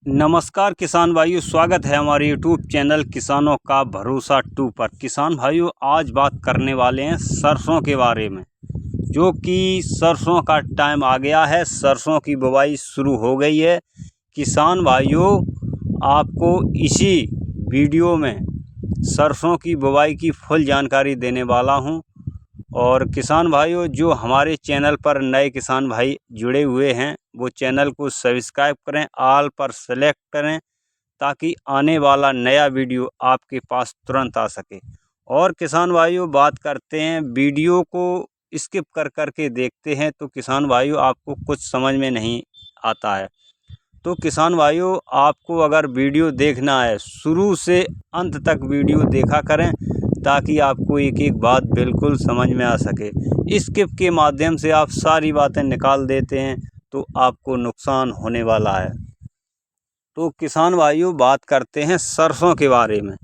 नमस्कार किसान भाइयों, स्वागत है हमारे यूट्यूब चैनल किसानों का भरोसा 2 पर। किसान भाइयों, आज बात करने वाले हैं सरसों के बारे में, जो कि सरसों का टाइम आ गया है। सरसों की बुवाई शुरू हो गई है। किसान भाइयों, आपको इसी वीडियो में सरसों की बुवाई की फुल जानकारी देने वाला हूं। और किसान भाइयों, जो हमारे चैनल पर नए किसान भाई जुड़े हुए हैं, वो चैनल को सब्सक्राइब करें, ऑल पर सेलेक्ट करें, ताकि आने वाला नया वीडियो आपके पास तुरंत आ सके। और किसान भाइयों, बात करते हैं, वीडियो को स्किप कर के देखते हैं तो किसान भाइयों आपको कुछ समझ में नहीं आता है। तो किसान भाइयों, आपको अगर वीडियो देखना है, शुरू से अंत तक वीडियो देखा करें, ताकि आपको एक एक बात बिल्कुल समझ में आ सके। स्किप के माध्यम से आप सारी बातें निकाल देते हैं तो आपको नुकसान होने वाला है। तो किसान भाइयों, बात करते हैं सरसों के बारे में।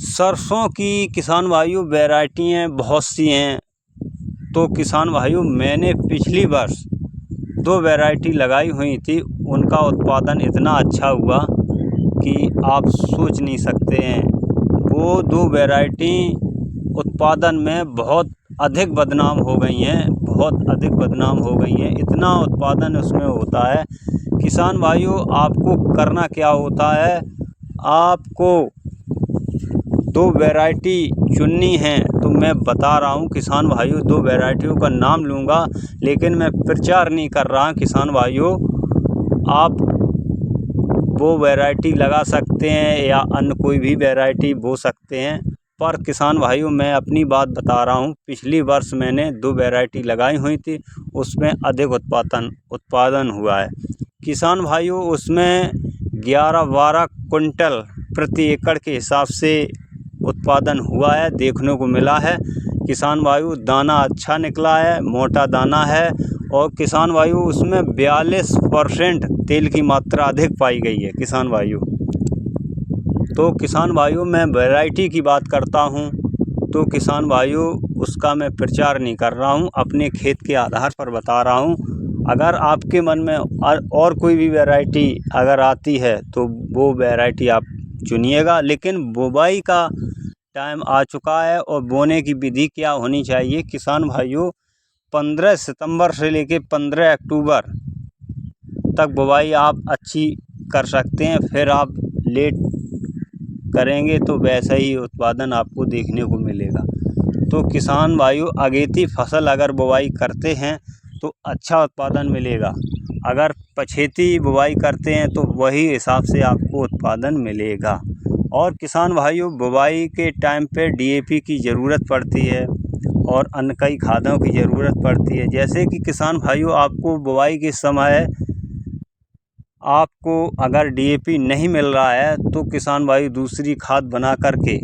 सरसों की किसान भाइयों वैरायटी हैं, बहुत सी हैं। तो किसान भाइयों, मैंने पिछली वर्ष 2 वैरायटी लगाई हुई थी। उनका उत्पादन इतना अच्छा हुआ कि आप सोच नहीं सकते हैं। वो 2 वैरायटी उत्पादन में बहुत अधिक बदनाम हो गई हैं, बहुत अधिक बदनाम हो गई हैं। इतना उत्पादन उसमें होता है। किसान भाइयों, आपको करना क्या होता है, आपको 2 वैरायटी चुननी है। तो मैं बता रहा हूँ किसान भाइयों, 2 वैरायटियों का नाम लूँगा, लेकिन मैं प्रचार नहीं कर रहा किसान भाइयों। आप वो वैरायटी लगा सकते हैं या अन्य कोई भी वैरायटी बो सकते हैं। पर किसान भाइयों, मैं अपनी बात बता रहा हूँ। पिछली वर्ष मैंने 2 वैरायटी लगाई हुई थी, उसमें अधिक उत्पादन हुआ है। किसान भाइयों, उसमें 11-12 कुंटल प्रति एकड़ के हिसाब से उत्पादन हुआ है, देखने को मिला है। किसान भाइयों, दाना अच्छा निकला है, मोटा दाना है। और किसान भाइयों, उसमें 42% तेल की मात्रा अधिक पाई गई है किसान भाइयों। तो किसान भाइयों, मैं वैरायटी की बात करता हूँ, तो किसान भाइयों उसका मैं प्रचार नहीं कर रहा हूँ, अपने खेत के आधार पर बता रहा हूँ। अगर आपके मन में और कोई भी वैरायटी अगर आती है तो वो वैरायटी आप चुनिएगा। लेकिन बुवाई का टाइम आ चुका है और बोने की विधि क्या होनी चाहिए किसान भाइयों, 15 सितंबर से लेके 15 अक्टूबर तक बुवाई आप अच्छी कर सकते हैं। फिर आप लेट करेंगे तो वैसा ही उत्पादन आपको देखने को मिलेगा। तो किसान भाइयों, अगेती फसल अगर बुवाई करते हैं तो अच्छा उत्पादन मिलेगा। अगर पछेती बुवाई करते हैं तो वही हिसाब से आपको उत्पादन मिलेगा। और किसान भाइयों, बुवाई के टाइम पे डीएपी की ज़रूरत पड़ती है और अन्य कई खादों की ज़रूरत पड़ती है। जैसे कि किसान भाइयों, आपको बुवाई के समय आपको अगर डीएपी नहीं मिल रहा है तो किसान भाई दूसरी खाद बना करके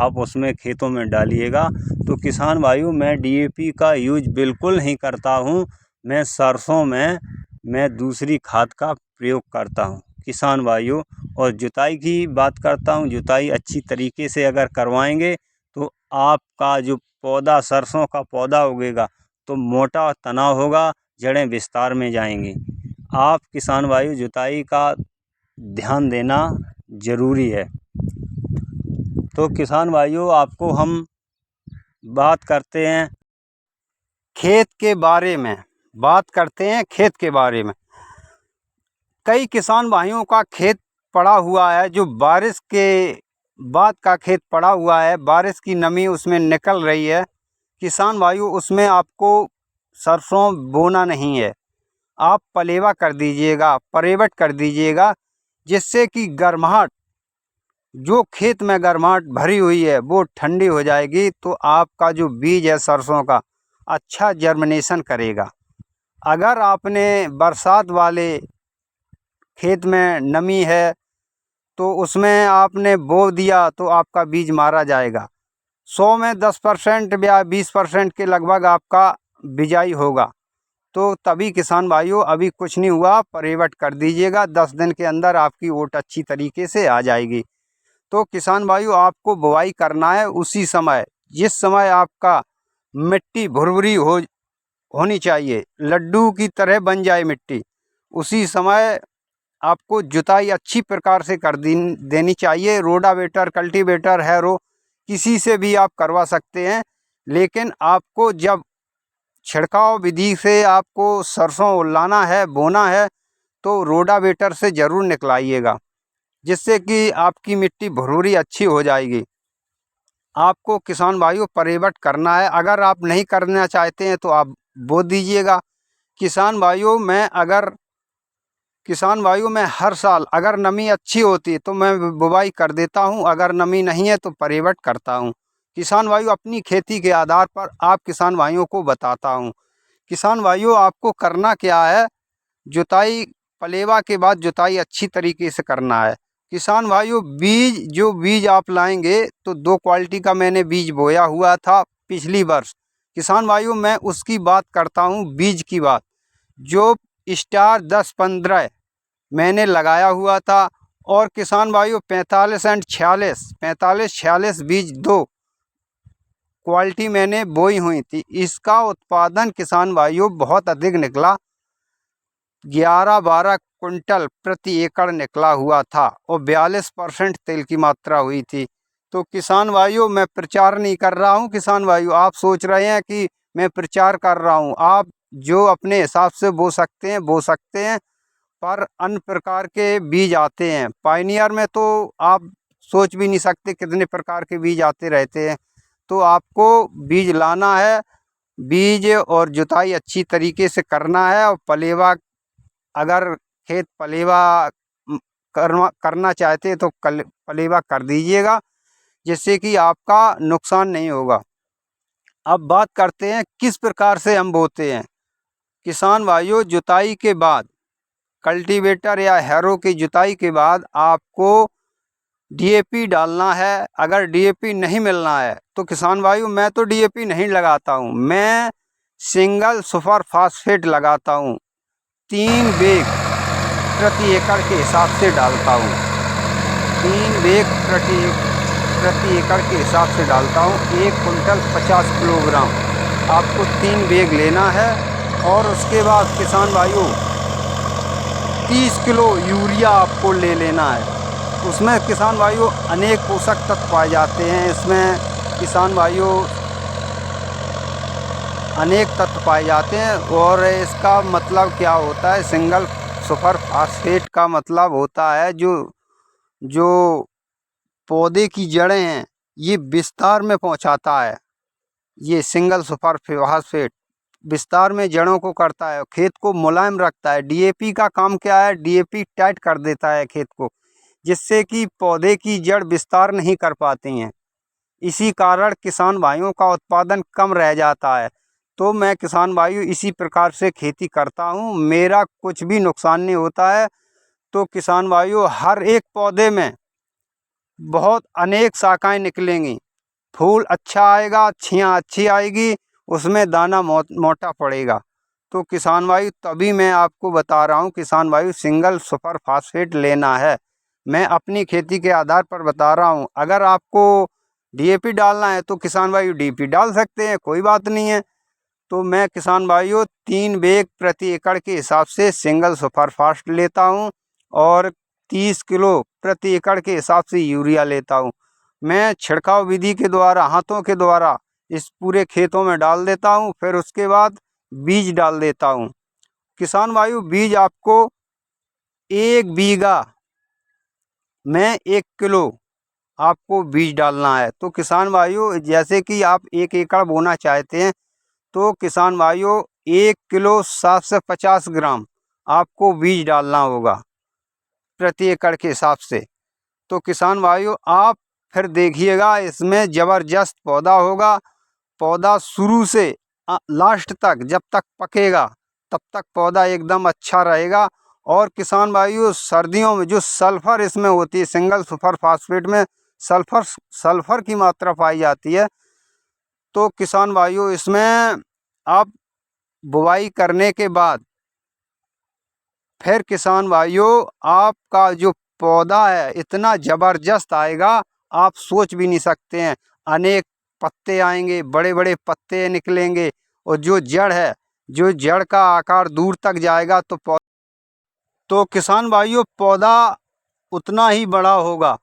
आप उसमें खेतों में डालिएगा। तो किसान भाइयों, मैं डीएपी का यूज बिल्कुल नहीं करता हूं। मैं सरसों में दूसरी खाद का प्रयोग करता हूं किसान भाइयों। और जुताई की बात करता हूं, जुताई अच्छी तरीके से अगर करवाएंगे तो आपका जो पौधा, सरसों का पौधा उगेगा तो मोटा तना होगा, जड़ें विस्तार में जाएंगी। आप किसान भाइयों, जुताई का ध्यान देना ज़रूरी है। तो किसान भाइयों, आपको हम बात करते हैं खेत के बारे में, खेत के बारे में। कई किसान भाइयों का खेत पड़ा हुआ है, जो बारिश के बाद का खेत पड़ा हुआ है, बारिश की नमी उसमें निकल रही है। किसान भाइयों, उसमें आपको सरसों बोना नहीं है, आप पलेवा कर दीजिएगा, परेवट कर दीजिएगा, जिससे कि गर्माहट, जो खेत में गर्माहट भरी हुई है वो ठंडी हो जाएगी। तो आपका जो बीज है सरसों का अच्छा जर्मिनेशन करेगा। अगर आपने बरसात वाले खेत में नमी है तो उसमें आपने बो दिया तो आपका बीज मारा जाएगा। 100 में 10% या 20% के लगभग आपका बिजाई होगा। तो तभी किसान भाइयों, अभी कुछ नहीं हुआ, परेवट कर दीजिएगा, 10 दिन के अंदर आपकी ओट अच्छी तरीके से आ जाएगी। तो किसान भाइयों, आपको बुवाई करना है उसी समय, जिस समय आपका मिट्टी भुरभुरी होनी चाहिए, लड्डू की तरह बन जाए मिट्टी, उसी समय आपको जुताई अच्छी प्रकार से कर देनी चाहिए। रोटावेटर, कल्टीवेटर, हैरो किसी से भी आप करवा सकते हैं, लेकिन आपको जब छिड़काव विधि से आपको सरसों लाना है, बोना है, तो रोटावेटर से ज़रूर निकलाइएगा, जिससे कि आपकी मिट्टी भुरभुरी अच्छी हो जाएगी। आपको किसान भाइयों परेबट करना है। अगर आप नहीं करना चाहते हैं तो आप बो दीजिएगा। किसान भाइयों मैं हर साल अगर नमी अच्छी होती तो मैं बुवाई कर देता हूं, अगर नमी नहीं है तो परेबट करता हूं। किसान भाइयों अपनी खेती के आधार पर आप किसान भाइयों को बताता हूं। किसान भाइयों आपको करना क्या है, जुताई पलेवा के बाद जुताई अच्छी तरीके से करना है। किसान भाइयों जो बीज आप लाएंगे तो 2 क्वालिटी का मैंने बीज बोया हुआ था पिछली वर्ष। किसान भाइयों मैं उसकी बात करता हूँ, बीज की बात। जो स्टार 10-15 मैंने लगाया हुआ था, और किसान भाइयों 45 एंड 46 बीज 2 क्वालिटी मैंने बोई हुई थी। इसका उत्पादन किसान भाइयों बहुत अधिक निकला, 11-12 कुंटल प्रति एकड़ निकला हुआ था, और 42% तेल की मात्रा हुई थी। तो किसान भाइयों मैं प्रचार नहीं कर रहा हूँ। किसान भाइयों आप सोच रहे हैं कि मैं प्रचार कर रहा हूँ, आप जो अपने हिसाब से बो सकते हैं, पर अन्य प्रकार के बीज आते हैं। पायनियर में तो आप सोच भी नहीं सकते कितने प्रकार के बीज आते रहते हैं। तो आपको बीज लाना है, बीज और जुताई अच्छी तरीके से करना है, और पलेवा अगर खेत पलेवा करना चाहते हैं तो पलेवा कर दीजिएगा, जिससे कि आपका नुकसान नहीं होगा। अब बात करते हैं किस प्रकार से हम बोते हैं। किसान भाइयों जुताई के बाद, कल्टीवेटर या हैरो की जुताई के बाद आपको डीएपी डालना है। अगर डीएपी नहीं मिलना है तो किसान भाइयों मैं तो डीएपी नहीं लगाता हूँ, मैं सिंगल सुपर फास्फेट लगाता हूँ। 3 बैग प्रति एकड़ के हिसाब से डालता हूँ। 3 बैग प्रति एकड़ के हिसाब से डालता हूँ। 1 कुंटल 50 किलोग्राम आपको 3 बैग लेना है। और उसके बाद किसान भाइयों 30 किलो यूरिया आपको ले लेना है। उसमें किसान भाइयों अनेक पोषक तत्व पाए जाते हैं। इसमें किसान भाइयों अनेक तत्व पाए जाते हैं, और इसका मतलब क्या होता है, सिंगल सुपर फास्फेट का मतलब होता है जो पौधे की जड़ें हैं ये विस्तार में पहुंचाता है। ये सिंगल सुपर फास्फेट विस्तार में जड़ों को करता है, खेत को मुलायम रखता है। डीएपी का काम क्या है, डीएपी टाइट कर देता है खेत को, जिससे कि पौधे की जड़ विस्तार नहीं कर पाती हैं। इसी कारण किसान भाइयों का उत्पादन कम रह जाता है। तो मैं किसान भाइयों इसी प्रकार से खेती करता हूँ, मेरा कुछ भी नुकसान नहीं होता है। तो किसान भाइयों हर एक पौधे में बहुत अनेक शाखाएं निकलेंगी, फूल अच्छा आएगा, छियाँ अच्छी आएगी, उसमें दाना मोटा पड़ेगा। तो किसान भाई तभी मैं आपको बता रहा हूँ किसान भाई सिंगल सुपर फास्फेट लेना है। मैं अपनी खेती के आधार पर बता रहा हूँ। अगर आपको डीएपी डालना है तो किसान भाई डीएपी डाल सकते हैं, कोई बात नहीं है। तो मैं किसान भाइयों 3 बैग प्रति एकड़ के हिसाब से सिंगल सुपर फास्ट लेता हूँ, और 30 किलो प्रति एकड़ के हिसाब से यूरिया लेता हूँ। मैं छिड़काव विधि के द्वारा, हाथों के द्वारा इस पूरे खेतों में डाल देता हूँ। फिर उसके बाद बीज डाल देता हूँ। किसान भाइयों बीज आपको 1 बीघा में 1 किलो आपको बीज डालना है। तो किसान भाइयों जैसे कि आप 1 एकड़ बोना चाहते हैं तो किसान भाइयों 1 किलो 60 से 50 ग्राम आपको बीज डालना होगा प्रति एकड़ के हिसाब से। तो किसान भाइयों आप फिर देखिएगा इसमें ज़बरदस्त पौधा होगा। पौधा शुरू से लास्ट तक जब तक पकेगा तब तक पौधा एकदम अच्छा रहेगा। और किसान भाइयों सर्दियों में जो सल्फ़र इसमें होती है, सिंगल सुपर फास्फेट में सल्फ़र की मात्रा पाई जाती है। तो किसान भाइयों इसमें आप बुवाई करने के बाद फिर किसान भाइयों आपका जो पौधा है इतना ज़बरदस्त आएगा, आप सोच भी नहीं सकते हैं। अनेक पत्ते आएंगे, बड़े बड़े पत्ते निकलेंगे, और जो जड़ है, जो जड़ का आकार दूर तक जाएगा। तो तो किसान भाइयों पौधा उतना ही बड़ा होगा।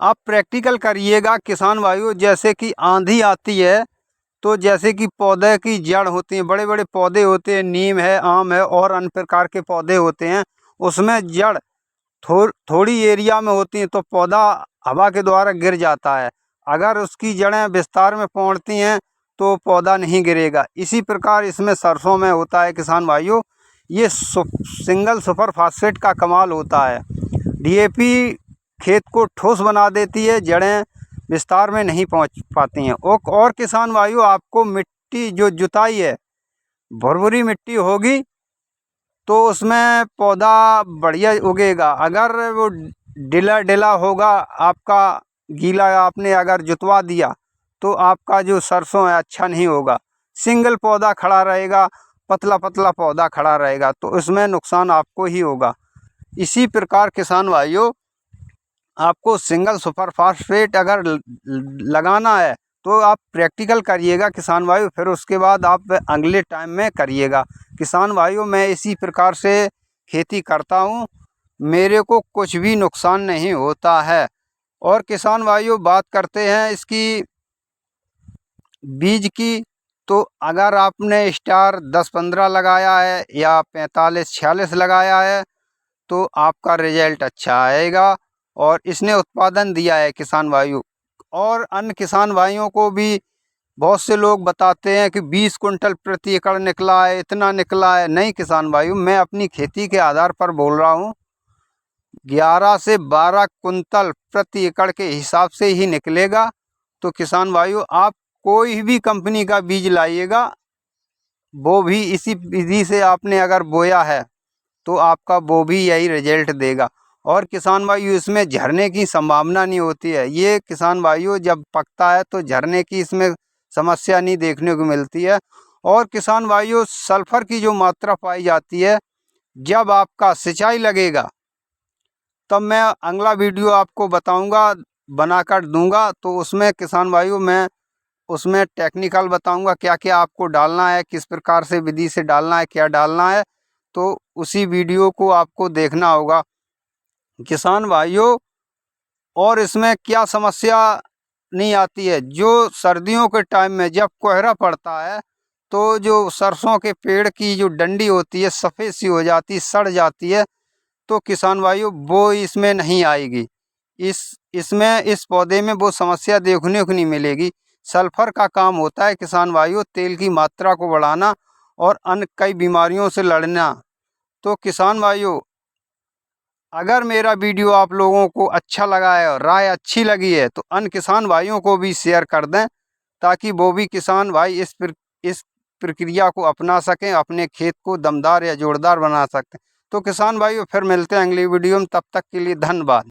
आप प्रैक्टिकल करिएगा किसान भाइयों, जैसे कि आंधी आती है तो जैसे कि पौधे की जड़ होती है, बड़े बड़े पौधे होते हैं, नीम है, आम है और अन्य प्रकार के पौधे होते हैं, उसमें जड़ थोड़ी एरिया में होती हैं तो पौधा हवा के द्वारा गिर जाता है। अगर उसकी जड़ें विस्तार में पहुंचती हैं तो पौधा नहीं गिरेगा। इसी प्रकार इसमें सरसों में होता है किसान भाइयों। ये सिंगल सुपर फास्फेट का कमाल होता है। डीएपी खेत को ठोस बना देती है, जड़ें विस्तार में नहीं पहुंच पाती हैं। और किसान भाइयों आपको मिट्टी जो जुताई है, भुरभुरी मिट्टी होगी तो उसमें पौधा बढ़िया उगेगा। अगर वो ढीला ढीला होगा आपका, गीला आपने अगर जुतवा दिया तो आपका जो सरसों है अच्छा नहीं होगा। सिंगल पौधा खड़ा रहेगा, पतला पतला पौधा खड़ा रहेगा, तो इसमें नुकसान आपको ही होगा। इसी प्रकार किसान भाइयों आपको सिंगल सुपर फास्फेट अगर लगाना है तो आप प्रैक्टिकल करिएगा किसान भाइयों, फिर उसके बाद आप अगले टाइम में करिएगा। किसान भाइयों मैं इसी प्रकार से खेती करता हूँ, मेरे को कुछ भी नुकसान नहीं होता है। और किसान भाइयों बात करते हैं इसकी बीज की, तो अगर आपने स्टार 10-15 लगाया है या 45-46 लगाया है तो आपका रिजल्ट अच्छा आएगा। और इसने उत्पादन दिया है किसान भाइयों। और अन्य किसान भाइयों को भी बहुत से लोग बताते हैं कि 20 कुंटल प्रति एकड़ निकला है, इतना निकला है। नहीं किसान भाइयों, मैं अपनी खेती के आधार पर बोल रहा हूँ, 11 से 12 कुंटल प्रति एकड़ के हिसाब से ही निकलेगा। तो किसान भाइयों आप कोई भी कंपनी का बीज लाइएगा, वो भी इसी विधि से आपने अगर बोया है तो आपका वो भी यही रिजल्ट देगा। और किसान भाइयों इसमें झरने की संभावना नहीं होती है। ये किसान भाइयों जब पकता है तो झरने की इसमें समस्या नहीं देखने को मिलती है। और किसान भाइयों सल्फर की जो मात्रा पाई जाती है, जब आपका सिंचाई लगेगा तब मैं अगला वीडियो आपको बताऊंगा, बनाकर दूंगा। तो उसमें किसान भाइयों मैं उसमें टेक्निकल बताऊंगा क्या क्या आपको डालना है, किस प्रकार से विधि से डालना है, क्या डालना है। तो उसी वीडियो को आपको देखना होगा किसान भाइयों। और इसमें क्या समस्या नहीं आती है, जो सर्दियों के टाइम में जब कोहरा पड़ता है तो जो सरसों के पेड़ की जो डंडी होती है सफ़ेद सी हो जाती है, सड़ जाती है, तो किसान भाइयों वो इसमें नहीं आएगी। इसमें इस पौधे में वो समस्या देखने को नहीं मिलेगी। सल्फर का काम होता है किसान भाइयों तेल की मात्रा को बढ़ाना और अन्य कई बीमारियों से लड़ना। तो किसान भाइयों अगर मेरा वीडियो आप लोगों को अच्छा लगा है और राय अच्छी लगी है तो अन्य किसान भाइयों को भी शेयर कर दें, ताकि वो भी किसान भाई इस प्रक्रिया को अपना सकें, अपने खेत को दमदार या जोरदार बना सकते हैं। तो किसान भाइयों फिर मिलते हैं अगली वीडियो में, तब तक के लिए धन्यवाद।